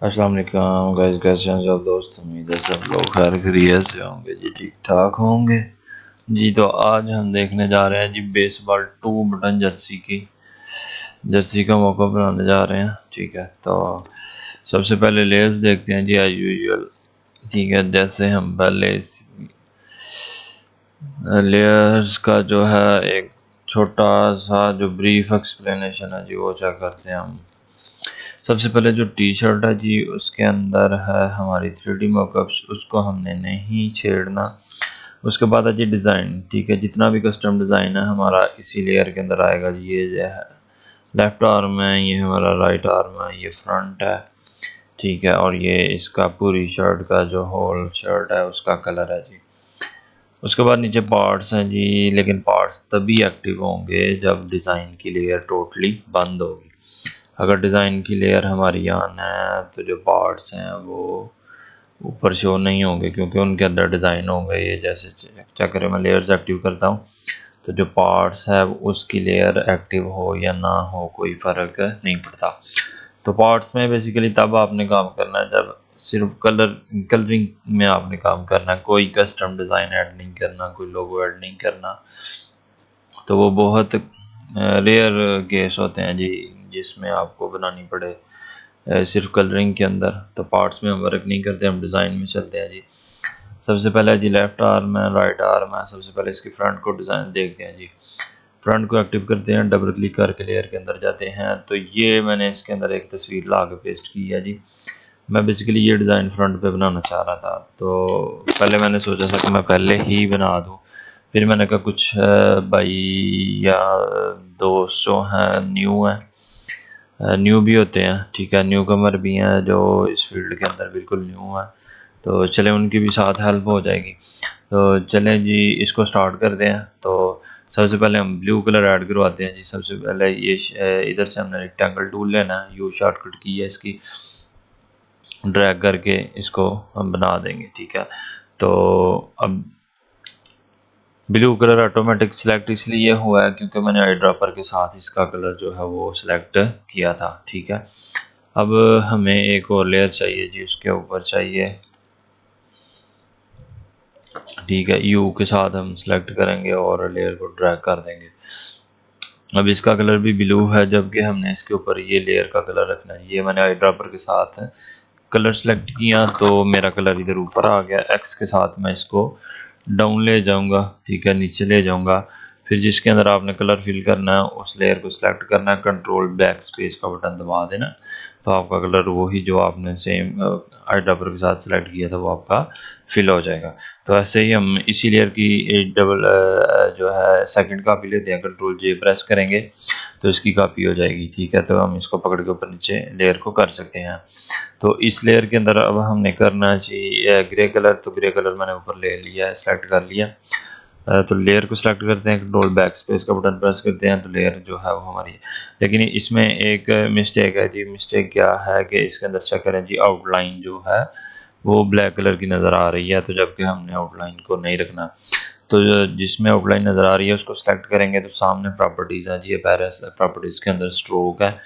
अस्सलाम वालेकुम गाइस, कैसे हैं सब दोस्त। उम्मीद है सब लोग खैर खैरियत से होंगे जी, ठीक ठाक होंगे जी। तो आज हम देखने जा रहे हैं जी बेसबॉल 2 बटन जर्सी का मौका बनाने जा रहे हैं। ठीक है, तो सबसे पहले लेयर्स देखते हैं जी एज यूजुअल। ठीक है, जैसे हम पहले इस लेयर्स का जो है एक छोटा सा जो ब्रीफ एक्सप्लेनेशन है जी वो चेक करते हैं हम। सबसे पहले जो टी शर्ट है जी उसके अंदर है हमारी 3D मॉकअप्स, उसको हमने नहीं छेड़ना। उसके बाद है जी डिज़ाइन। ठीक है, जितना भी कस्टम डिज़ाइन है हमारा इसी लेयर के अंदर आएगा जी। ये जो है लेफ्ट आर्म है, ये हमारा राइट आर्म है, ये फ्रंट है। ठीक है, और ये इसका पूरी शर्ट का जो होल शर्ट है उसका कलर है जी। उसके बाद नीचे पार्ट्स हैं जी, लेकिन पार्ट्स तभी एक्टिव होंगे जब डिज़ाइन की लेयर टोटली बंद होगी। अगर डिज़ाइन की लेयर हमारी ऑन है तो जो पार्ट्स हैं वो ऊपर शो नहीं होंगे, क्योंकि उनके अंदर डिज़ाइन होंगे। ये जैसे चेक करें, मैं लेयर्स एक्टिव करता हूँ तो जो पार्ट्स है उसकी लेयर एक्टिव हो या ना हो कोई फ़र्क नहीं पड़ता। तो पार्ट्स में बेसिकली तब आपने काम करना है जब सिर्फ कलरिंग में आपने काम करना है, कोई कस्टम डिज़ाइन ऐड नहीं करना, कोई लोगो ऐड नहीं करना। तो वो बहुत रेयर केस होते हैं जी जिसमें आपको बनानी पड़े सिर्फ कलरिंग के अंदर। तो पार्ट्स में हम वर्क नहीं करते, हम डिज़ाइन में चलते हैं जी। सबसे पहले जी लेफ्ट आर्म है, राइट आर्म है। सबसे पहले इसकी फ्रंट को डिज़ाइन देखते हैं जी। फ्रंट को एक्टिव करते हैं, डबल क्लिक करके लेयर के अंदर जाते हैं। तो ये मैंने इसके अंदर एक तस्वीर ला के पेस्ट की है जी। मैं बेसिकली ये डिज़ाइन फ्रंट पे बनाना चाह रहा था, तो पहले मैंने सोचा था कि मैं पहले ही बना दूँ। फिर मैंने कहा कुछ भाई या दोस्त जो हैं न्यू हैं, न्यू भी होते हैं। ठीक है, न्यू कमर भी हैं जो इस फील्ड के अंदर बिल्कुल न्यू हैं, तो चलें उनकी भी साथ हेल्प हो जाएगी। तो चलें जी इसको स्टार्ट करते हैं। तो सबसे पहले हम ब्लू कलर ऐड करवाते हैं जी। सबसे पहले ये इधर से हमने रेक्टेंगल टूल लेना है, यू शॉर्टकट की है इसकी, ड्रैग करके इसको हम बना देंगे। ठीक है, तो अब ब्लू कलर ऑटोमेटिक सिलेक्ट इसलिए हुआ है क्योंकि मैंने आई ड्रॉपर के साथ इसका कलर जो है वो सिलेक्ट किया था। ठीक है, अब हमें एक और लेयर चाहिए जी, उसके ऊपर चाहिए। ठीक है, यू के साथ हम सिलेक्ट करेंगे और लेयर को ड्रैग कर देंगे। अब इसका कलर भी ब्लू है, जबकि हमने इसके ऊपर ये लेयर का कलर रखना है। ये मैंने आई ड्रॉपर के साथ कलर सेलेक्ट किया तो मेरा कलर इधर ऊपर आ गया। एक्स के साथ मैं इसको डाउन ले जाऊंगा। ठीक है, नीचे ले जाऊंगा। फिर जिसके अंदर आपने कलर फिल करना है उस लेयर को सिलेक्ट करना है, कंट्रोल बैक स्पेस का बटन दबा देना, तो आपका कलर वही जो आपने सेम आई ड्रॉपर के साथ सिलेक्ट किया था वो आपका फिल हो जाएगा। तो ऐसे ही हम इसी लेयर की एक डबल जो है सेकंड कॉपी लेते हैं, कंट्रोल जे प्रेस करेंगे तो इसकी कॉपी हो जाएगी। ठीक है, तो हम इसको पकड़ के ऊपर नीचे लेयर को कर सकते हैं। तो इस लेयर के अंदर अब हमने करना चाहिए ग्रे कलर, तो ग्रे कलर मैंने ऊपर ले लिया है, सेलेक्ट कर लिया। तो लेयर को सिलेक्ट करते हैं, कंट्रोल बैक स्पेस का बटन प्रेस करते हैं तो लेयर जो है वो हमारी है। लेकिन इसमें एक मिस्टेक है जी। मिस्टेक क्या है कि इसके अंदर चेक करें जी, आउटलाइन जो है वो ब्लैक कलर की नज़र आ रही है, तो जबकि हमने आउटलाइन को नहीं रखना। तो जिसमें आउटलाइन नज़र आ रही है उसको सेलेक्ट करेंगे तो सामने प्रॉपर्टीज़ है जी, प्रॉपर्टीज़ के अंदर स्ट्रोक है,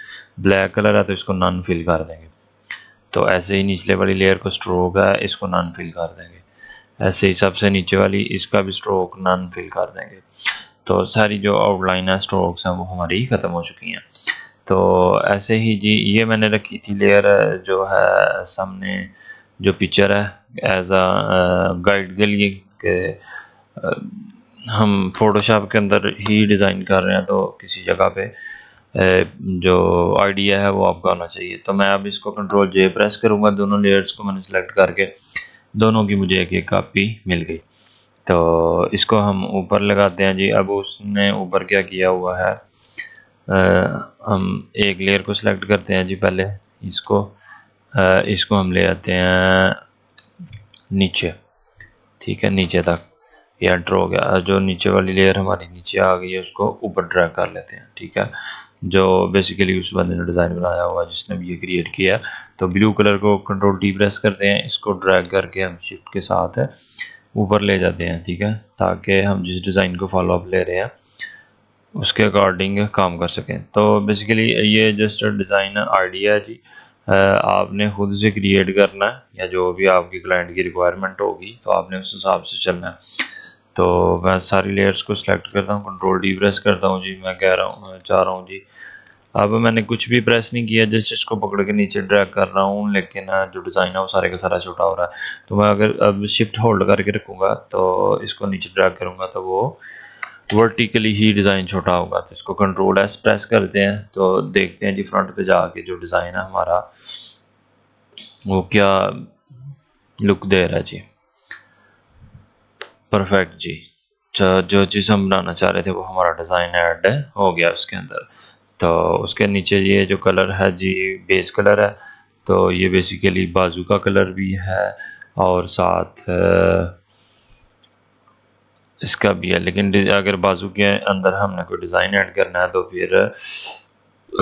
ब्लैक कलर है तो इसको नन फिल कर देंगे। तो ऐसे ही निचले वाली लेयर को स्ट्रोक है, इसको नन फिल कर देंगे। ऐसे ही सबसे नीचे वाली इसका भी स्ट्रोक नन फिल कर देंगे। तो सारी जो आउटलाइन है, स्ट्रोक्स हैं, वो हमारी ख़त्म हो चुकी हैं। तो ऐसे ही जी ये मैंने रखी थी लेयर जो है सामने जो पिक्चर है एज अ गाइड के लिए कि हम फोटोशॉप के अंदर ही डिज़ाइन कर रहे हैं, तो किसी जगह पे जो आइडिया है वो आपका होना चाहिए। तो मैं अब इसको कंट्रोल जे प्रेस करूँगा, दोनों लेयर्स को मैंने सेलेक्ट करके दोनों की मुझे एक एक कॉपी मिल गई। तो इसको हम ऊपर लगाते हैं जी। अब उसने ऊपर क्या किया हुआ है, हम एक लेयर को सिलेक्ट करते हैं जी पहले, इसको हम ले आते हैं नीचे। ठीक है, नीचे तक ये एंटर हो गया। जो नीचे वाली लेयर हमारी नीचे आ गई है उसको ऊपर ड्रैग कर लेते हैं। ठीक है, जो बेसिकली उस बंदे ने डिज़ाइन बनाया हुआ है जिसने भी ये क्रिएट किया। तो ब्लू कलर को कंट्रोल डी प्रेस करते हैं, इसको ड्रैग करके हम शिफ्ट के साथ ऊपर ले जाते हैं। ठीक है, ताकि हम जिस डिज़ाइन को फॉलो अप ले रहे हैं उसके अकॉर्डिंग काम कर सकें। तो बेसिकली ये जस्ट डिज़ाइन आइडिया है जी। आपने खुद से क्रिएट करना है या जो भी आपकी क्लाइंट की रिक्वायरमेंट होगी तो आपने उस हिसाब से चलना है। तो मैं सारी लेयर्स को सिलेक्ट करता हूँ, कंट्रोल डी प्रेस करता हूँ जी। मैं कह रहा हूँ, मैं चाह रहा हूँ जी, अब मैंने कुछ भी प्रेस नहीं किया, जस्ट इसको पकड़ के नीचे ड्रैग कर रहा हूँ, लेकिन जो डिज़ाइन है वो सारे का सारा छोटा हो रहा है। तो मैं अगर अब शिफ्ट होल्ड करके रखूँगा तो इसको नीचे ड्रैग करूँगा तो वो वर्टिकली ही डिज़ाइन छोटा होगा। तो इसको कंट्रोल एस प्रेस करते हैं तो देखते हैं जी फ्रंट पे जाके जो डिज़ाइन है हमारा वो क्या लुक दे रहा है जी। परफेक्ट जी। जो चीज़ हम बनाना चाह रहे थे वो हमारा डिज़ाइन ऐड हो गया उसके अंदर। तो उसके नीचे ये जो कलर है जी बेस कलर है, तो ये बेसिकली बाजू का कलर भी है और साथ इसका भी है। लेकिन अगर बाजू के अंदर हमने कोई डिज़ाइन ऐड करना है तो फिर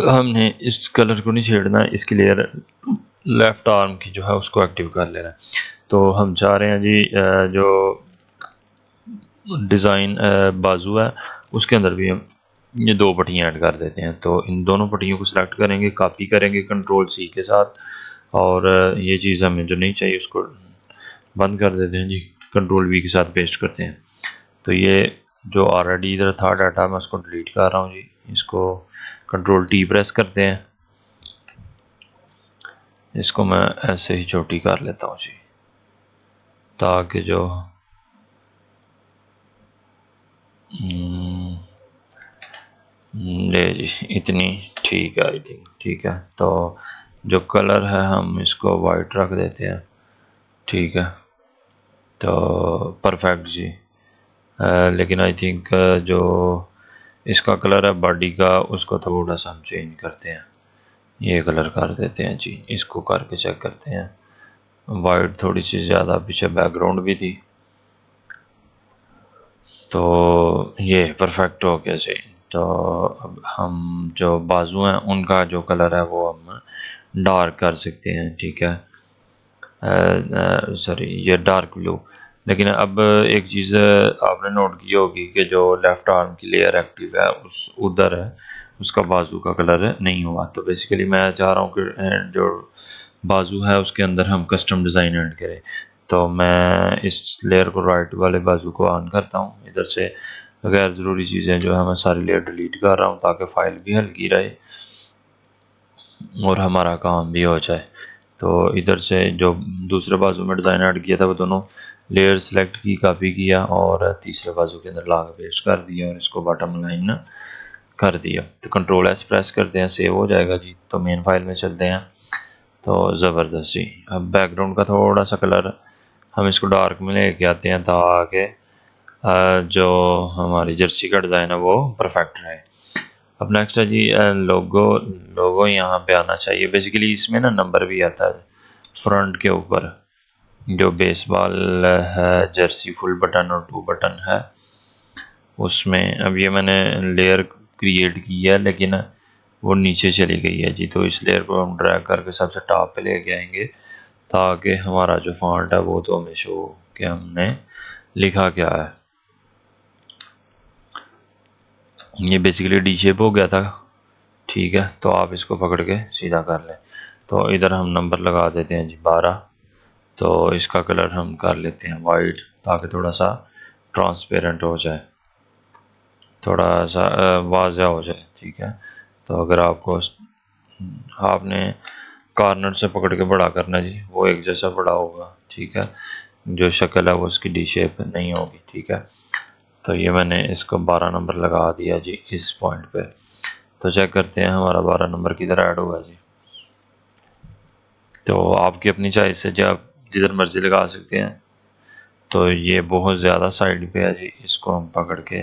हमने इस कलर को नहीं छेड़ना है, इसके लिए लेफ्ट आर्म की जो है उसको एक्टिव कर लेना है। तो हम चाह रहे हैं जी जो डिज़ाइन बाजू है उसके अंदर भी हम ये दो पट्टियाँ ऐड कर देते हैं। तो इन दोनों पट्टियों को सिलेक्ट करेंगे, कॉपी करेंगे कंट्रोल सी के साथ, और ये चीज़ हमें जो नहीं चाहिए उसको बंद कर देते हैं जी, कंट्रोल वी के साथ पेस्ट करते हैं। तो ये जो ऑलरेडी इधर था डाटा मैं उसको डिलीट कर रहा हूँ जी। इसको कंट्रोल टी प्रेस करते हैं, इसको मैं ऐसे ही छोटी कर लेता हूँ जी, ताकि जो ले जी इतनी ठीक है, आई थिंक ठीक है। तो जो कलर है हम इसको वाइट रख देते हैं, ठीक है। तो परफेक्ट जी। लेकिन आई थिंक जो इसका कलर है बॉडी का उसको थोड़ा सा हम चेंज करते हैं, ये कलर कर देते हैं जी। इसको करके चेक करते हैं, वाइट थोड़ी सी ज़्यादा पीछे बैकग्राउंड भी थी, तो ये परफेक्ट हो गया जी। तो अब हम जो बाजू हैं उनका जो कलर है वो हम डार्क कर सकते हैं, ठीक है। सॉरी ये डार्क ब्लू। लेकिन अब एक चीज़ आपने नोट की होगी कि जो लेफ़्ट आर्म की लेयर एक्टिव है उस उधर है, उसका बाजू का कलर नहीं हुआ। तो बेसिकली मैं चाह रहा हूँ कि जो बाजू है उसके अंदर हम कस्टम डिज़ाइन ऐड करें। तो मैं इस लेयर को राइट वाले बाजू को ऑन करता हूँ, इधर से गैर ज़रूरी चीज़ें जो है मैं सारी लेयर डिलीट कर रहा हूँ ताकि फ़ाइल भी हल्की रहे और हमारा काम भी हो जाए। तो इधर से जो दूसरे बाजू में डिज़ाइन ऐड किया था वो दोनों लेयर सेलेक्ट की, कॉपी किया और तीसरे बाजू के अंदर ला के पेस्ट कर दिया और इसको बॉटम लाइन कर दिया। तो कंट्रोल एस प्रेस करते हैं, सेव हो जाएगा जी। तो मेन फाइल में चलते हैं। तो ज़बरदस्त जी। अब बैकग्राउंड का थोड़ा सा कलर हम इसको डार्क में लेके आते हैं ताकि जो हमारी जर्सी का डिज़ाइन है वो परफेक्ट रहे। अब नेक्स्ट है जी लोगो। लोगो यहाँ पे आना चाहिए। बेसिकली इसमें ना नंबर भी आता है फ्रंट के ऊपर, जो बेसबॉल है जर्सी फुल बटन और 2 बटन है उसमें। अब ये मैंने लेयर क्रिएट की है लेकिन वो नीचे चली गई है जी। तो इस लेयर को हम ड्रैग करके सबसे टॉप पे लेके आएंगे ताकि हमारा जो फॉन्ट है वो तो हमें शो कि हमने लिखा क्या है। ये बेसिकली डी शेप हो गया था, ठीक है। तो आप इसको पकड़ के सीधा कर लें। तो इधर हम नंबर लगा देते हैं जी 12। तो इसका कलर हम कर लेते हैं वाइट ताकि थोड़ा सा ट्रांसपेरेंट हो जाए, थोड़ा सा वाज़ा हो जाए, ठीक है। तो अगर आपको आपने कॉर्नर से पकड़ के बड़ा करना जी, वो एक जैसा बड़ा होगा, ठीक है। जो शक्ल है वो उसकी डी शेप नहीं होगी, ठीक है। तो ये मैंने इसको 12 नंबर लगा दिया जी इस पॉइंट पे। तो चेक करते हैं हमारा 12 नंबर किधर ऐड हुआ जी। तो आपकी अपनी चॉइस है जी, आप जिधर मर्जी लगा सकते हैं। तो ये बहुत ज़्यादा साइड पे है जी, इसको हम पकड़ के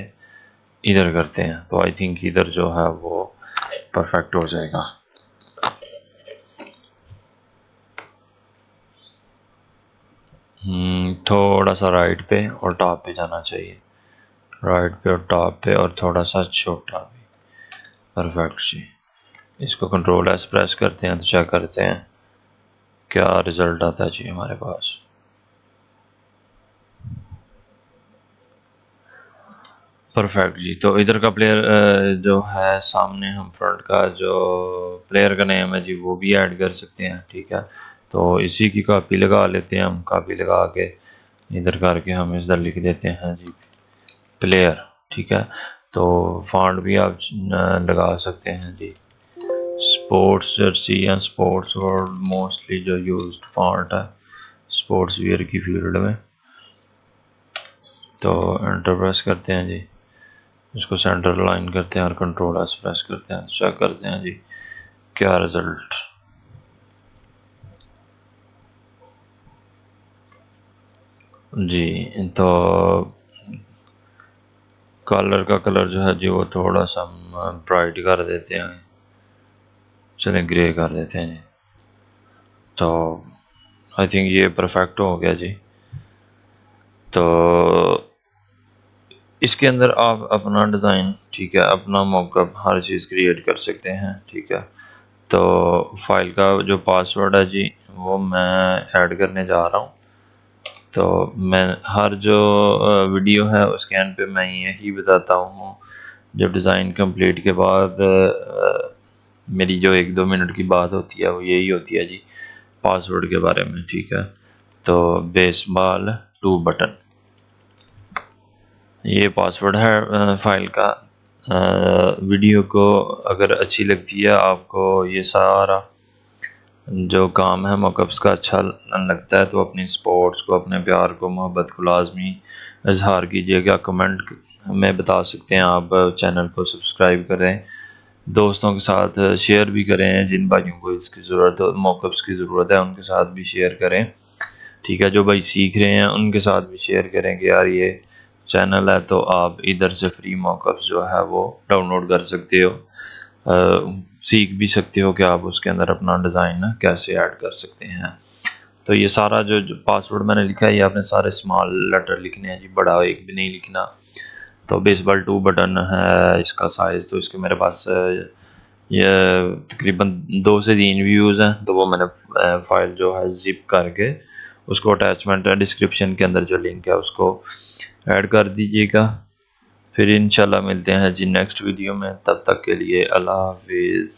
इधर करते हैं तो आई थिंक इधर जो है वो परफेक्ट हो जाएगा। थोड़ा सा राइट पे और टॉप पे जाना चाहिए, राइट पे और टॉप पे और थोड़ा सा छोटा भी। परफेक्ट जी। इसको कंट्रोल एस प्रेस करते हैं तो चेक करते हैं क्या रिजल्ट आता है जी हमारे पास। परफेक्ट जी। तो इधर का प्लेयर जो है सामने, हम फ्रंट का जो प्लेयर का नेम है जी वो भी ऐड कर सकते हैं, ठीक है। तो इसी की कॉपी लगा लेते हैं हम, कॉपी लगा के इधर करके हम इधर लिख देते हैं जी प्लेयर, ठीक है। तो फॉन्ट भी आप लगा सकते हैं जी, स्पोर्ट्स जर्सी या स्पोर्ट्स वर्ल्ड मोस्टली जो यूज्ड फॉन्ट है स्पोर्ट्स वियर की फील्ड में। तो एंटर प्रेस करते हैं जी, इसको सेंटर लाइन करते हैं और कंट्रोल एस प्रेस करते हैं, चेक करते हैं जी क्या रिजल्ट। जी तो कलर का कलर जो है जी वो थोड़ा सा हम ब्राइट कर देते हैं, चलें ग्रे कर देते हैं जी। तो आई थिंक ये परफेक्ट हो गया जी। तो इसके अंदर आप अपना डिज़ाइन, ठीक है, अपना मॉकअप हर चीज़ क्रिएट कर सकते हैं, ठीक है। तो फाइल का जो पासवर्ड है जी वो मैं ऐड करने जा रहा हूँ। तो मैं हर जो वीडियो है उसके एंड पे मैं यही बताता हूँ, जब डिज़ाइन कंप्लीट के बाद मेरी जो 1-2 मिनट की बात होती है वो यही होती है जी पासवर्ड के बारे में, ठीक है। तो बेसबॉल 2 बटन, ये पासवर्ड है फाइल का। वीडियो को अगर अच्छी लगती है आपको, ये सारा जो काम है मॉकअप्स का अच्छा लगता है, तो अपनी सपोर्ट्स को, अपने प्यार को, मोहब्बत को लाजमी इजहार कीजिएगा। कमेंट में बता सकते हैं आप, चैनल को सब्सक्राइब करें, दोस्तों के साथ शेयर भी करें, जिन भाइयों को इसकी ज़रूरत हो, मॉकअप्स की ज़रूरत है उनके साथ भी शेयर करें, ठीक है। जो भाई सीख रहे हैं उनके साथ भी शेयर करें कि यार ये चैनल है तो आप इधर से फ्री मॉकअप्स जो है वो डाउनलोड कर सकते हो, सीख भी सकते हो कि आप उसके अंदर अपना डिज़ाइन कैसे ऐड कर सकते हैं। तो ये सारा जो पासवर्ड मैंने लिखा है ये आपने सारे स्मॉल लेटर लिखने हैं जी, बड़ा एक भी नहीं लिखना। तो बेसबॉल 2 बटन है इसका साइज़, तो इसके मेरे पास ये तकरीबन 2 से 3 व्यूज़ हैं, तो वो मैंने फाइल जो है जिप करके उसको अटैचमेंट डिस्क्रिप्शन के अंदर जो लिंक है उसको ऐड कर दीजिएगा। फिर इंशाल्लाह मिलते हैं जी नेक्स्ट वीडियो में, तब तक के लिए अल्लाह हाफिज़।